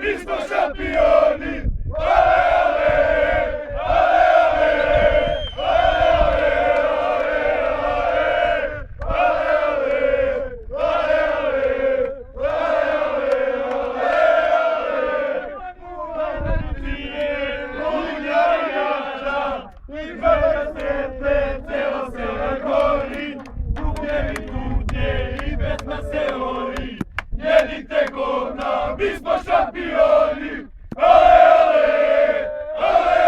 mi smo šampioni! Ale, ale, ale, ale, mi smo šampioni! Ale, ale, ale,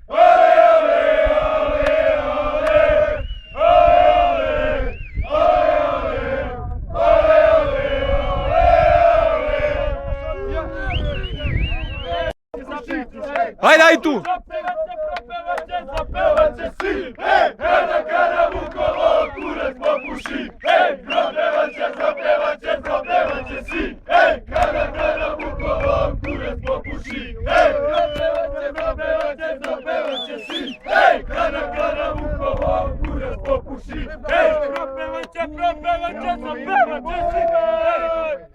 ale, Hajde, aj tu! Zapevaće svi, kada Vukovo kurac popuši, zapevaće svi, kada Vukovo kurac popuši, zapevaće svi, kada Vukovo kurac popuši, zapevaće svi,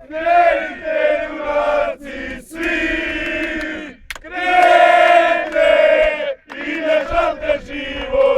krenite junaci svi, krenite i ne žalite život.